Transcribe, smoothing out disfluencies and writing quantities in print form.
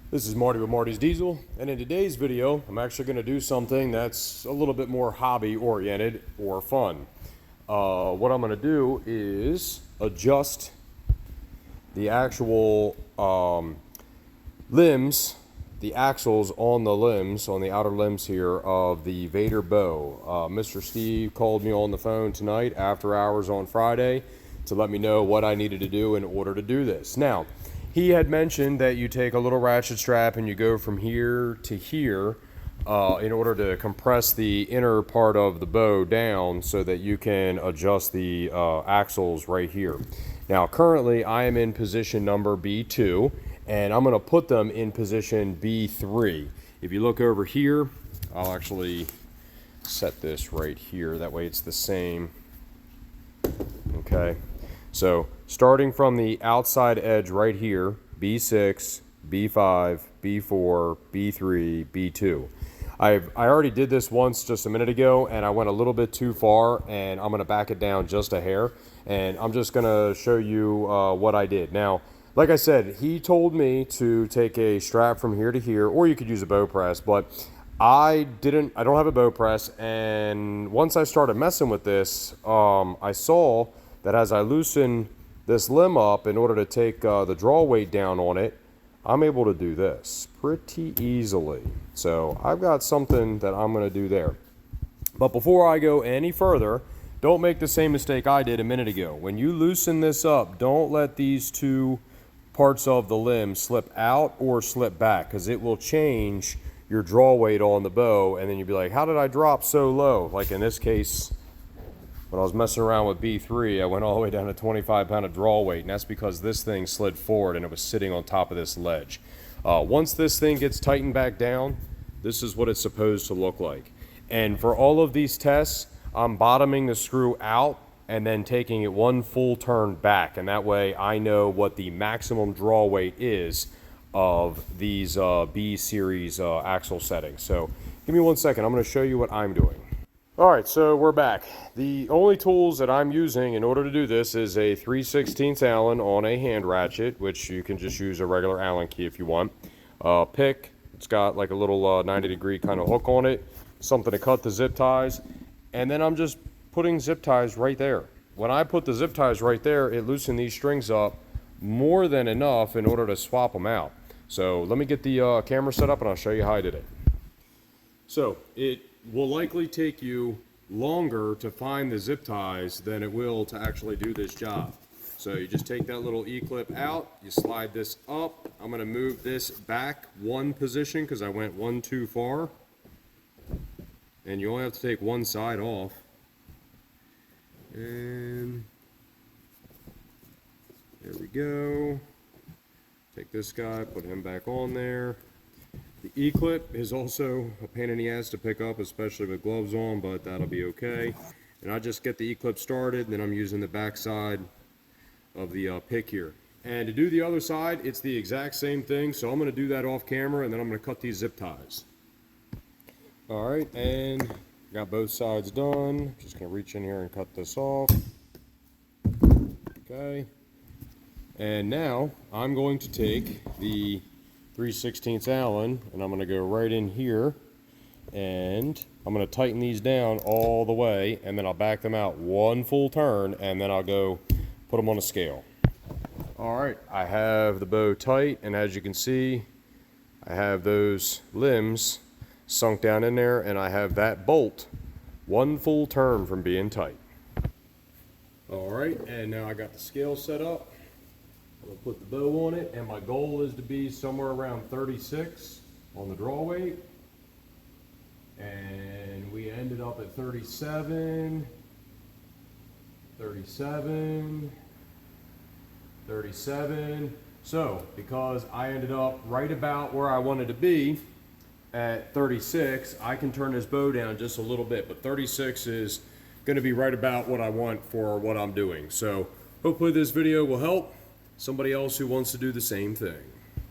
This is Marty with Marty's Diesel, and in today's video, I'm actually going to do something that's a little bit more hobby-oriented or fun. What I'm going to do is adjust the actual limbs, the axles on the limbs, on the outer limbs here of the Vader Bow. Mr. Steve called me on the phone tonight after hours on Friday to let me know what I needed to do in order to do this. Now, he had mentioned that you take a little ratchet strap and you go from here to here in order to compress the inner part of the bow down so that you can adjust the axles right here. Now, currently I am in position number B2, and I'm going to put them in position B3. If you look over here, I'll actually set this right here. That way it's the same. Okay. So starting from the outside edge right here, B6, B5, B4, B3, B2. I already did this once just a minute ago, and I went a little bit too far, and I'm going to back it down just a hair, and I'm just going to show you what I did. Now, like I said, he told me to take a strap from here to here, or you could use a bow press, but I don't have a bow press, and once I started messing with this, I saw that as I loosen this limb up in order to take the draw weight down on it, I'm able to do this pretty easily. So I've got something that I'm going to do there. But before I go any further, don't make the same mistake I did a minute ago. When you loosen this up, don't let these two parts of the limb slip out or slip back, because it will change your draw weight on the bow, and then you'll be like, how did I drop so low? Like in this case, when I was messing around with B3, I went all the way down to 25 pound of draw weight, and that's because this thing slid forward and it was sitting on top of this ledge. Once this thing gets tightened back down, this is what it's supposed to look like. And for all of these tests, I'm bottoming the screw out and then taking it one full turn back, and that way I know what the maximum draw weight is of these B series axle settings. So give me 1 second, I'm going to show you what I'm doing. Alright, so we're back. The only tools that I'm using in order to do this is a 3/16 Allen on a hand ratchet, which you can just use a regular Allen key if you want. Pick, it's got like a little 90-degree kind of hook on it, something to cut the zip ties, and then I'm just putting zip ties right there. When I put the zip ties right there, it loosened these strings up more than enough in order to swap them out. So let me get the camera set up and I'll show you how I did it. So it will likely take you longer to find the zip ties than it will to actually do this job. So you just take that little E-clip out, you slide this up. I'm going to move this back one position because I went one too far. And you only have to take one side off. And there we go. Take this guy, put him back on there. The E-clip is also a pain in the ass to pick up, especially with gloves on, but that'll be okay. And I just get the E-clip started, then I'm using the back side of the pick here. And to do the other side, it's the exact same thing, so I'm going to do that off camera, and then I'm going to cut these zip ties. Alright, and got both sides done. Just going to reach in here and cut this off. Okay. And now I'm going to take the 3/16 Allen, and I'm going to go right in here, and I'm going to tighten these down all the way, and then I'll back them out one full turn, and then I'll go put them on a scale. Alright, I have the bow tight, and as you can see, I have those limbs sunk down in there, and I have that bolt one full turn from being tight. Alright, and now I got the scale set up. I'll put the bow on it, and my goal is to be somewhere around 36 on the draw weight. And we ended up at 37, 37, 37. So, because I ended up right about where I wanted to be at 36, I can turn this bow down just a little bit, but 36 is going to be right about what I want for what I'm doing. So, hopefully this video will help somebody else who wants to do the same thing.